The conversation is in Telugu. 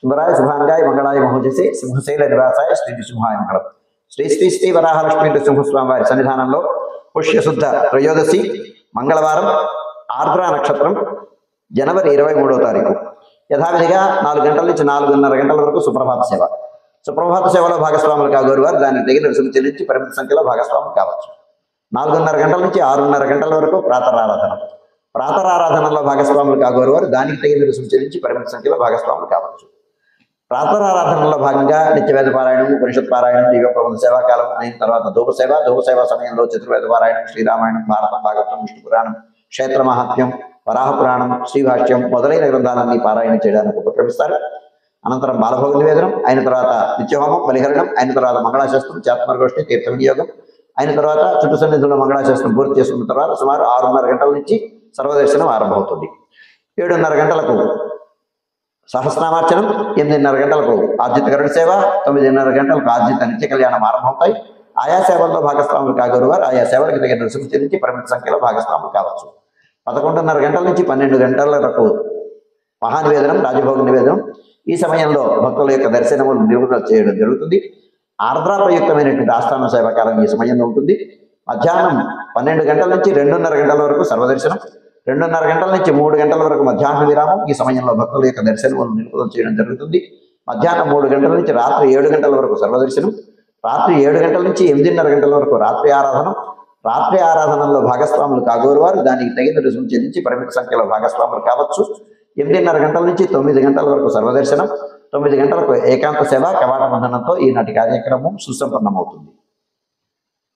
సుందరాయ శుభాంగాయ మంగళాయ మహోజసే సింహశైల నివాసాయ శ్రీ నృసింహాయ మంగళం. శ్రీ శ్రీ శ్రీ వరాహలక్ష్మీ నృసింహస్వామి వారి సన్నిధానంలో పుష్యశుద్ధ త్రయోదశి మంగళవారం ఆర్ద్ర నక్షత్రం జనవరి 23వ తారీఖు యథావిధిగా 4 గంటల నుంచి 4:30 గంటల వరకు సుప్రభాత సేవ. సుప్రభాత సేవలో భాగస్వాములు కాగోరు వారు దానికి తగిన రుసుము చెల్లించి పరిమిత సంఖ్యలో భాగస్వాములు కావచ్చు. 4:30 గంటల నుంచి 6:30 గంటల వరకు ప్రాతరారాధన. ప్రాతరారాధనలో భాగస్వాములు కాగోరు వారు దానికి తగిన రుసుము చెల్లించి పరిమిత సంఖ్యలో భాగస్వాములు కావచ్చు. ప్రాతరారాధనలో భాగంగా నిత్యవేద పారాయణం, ఉపనిషత్ పారాయణం, దివ్య ప్రబంధ సేవాకాలం అయిన తర్వాత ధూప సేవ సమయంలో చతుర్వేద పారాయణం, శ్రీరామాయణం, భారతం, భాగవతం, విష్ణు పురాణం, క్షేత్ర మహాత్మ్యం, వరాహ పురాణం, శ్రీభాష్యం మొదలైన గ్రంథాలన్నీ పారాయణ చేయడానికి ఉపక్రమిస్తారు. అనంతరం బాలభోగ నివేదనం అయిన తర్వాత నిత్యహోమం, బలిహరణం అయిన తర్వాత మంగళాశాస్త్రం, చాత్మరగోష్ఠి, తీర్థ వినియోగం అయిన తర్వాత చుట్టు సన్నిధిలో మంగళాశాస్త్రం పూర్తి చేసుకున్న తర్వాత సుమారు 6:30 గంటల నుంచి సర్వదర్శనం ఆరంభమవుతుంది. 7:30 గంటలకు సహస్రనామార్చనం, 8:30 గంటలకు ఆర్జిత గరుడ సేవ, 9:30 గంటలకు ఆర్జిత నిత్య కళ్యాణం ఆరంభమవుతాయి. ఆయా సేవల్లో భాగస్వాములు కాగోరు వారు ఆయా సేవలకు తగిన రుసుము చెల్లించి పరిమిత సంఖ్యలో భాగస్వాములు కావచ్చు. 11:30 గంటల నుంచి 12 గంటల వరకు మహానివేదనం, రాజభోగ నివేదనం. ఈ సమయంలో భక్తుల యొక్క దర్శనములు నిలుపుదల చేయడం జరుగుతుంది. ఆర్ద్రాప్రయుక్తమైనటువంటి ఆస్థాన సేవాకాలం ఈ సమయంలో ఉంటుంది. మధ్యాహ్నం 12 గంటల నుంచి 2:30 గంటల వరకు సర్వదర్శనం, 2:30 గంటల నుంచి 3 గంటల వరకు మధ్యాహ్న విరామం. ఈ సమయంలో భక్తుల యొక్క దర్శనములు నిలుపుదల చేయడం జరుగుతుంది. మధ్యాహ్నం 3 గంటల నుంచి రాత్రి 7 గంటల వరకు సర్వదర్శనం, రాత్రి 7 గంటల నుంచి 8:30 గంటల వరకు రాత్రి ఆరాధన. రాత్రి ఆరాధనలో భాగస్వాములు కాగోరు వారు దానికి తగిన రుసుము చెల్లించి పరిమిత సంఖ్యలో భాగస్వాములు కావచ్చు. 8:30 గంటల నుంచి 9 గంటల వరకు సర్వదర్శనం, 9 గంటలకు ఏకాంత సేవ కవాట బంధనంతో ఈనాటి కార్యక్రమం సుసంపన్నమవుతుంది.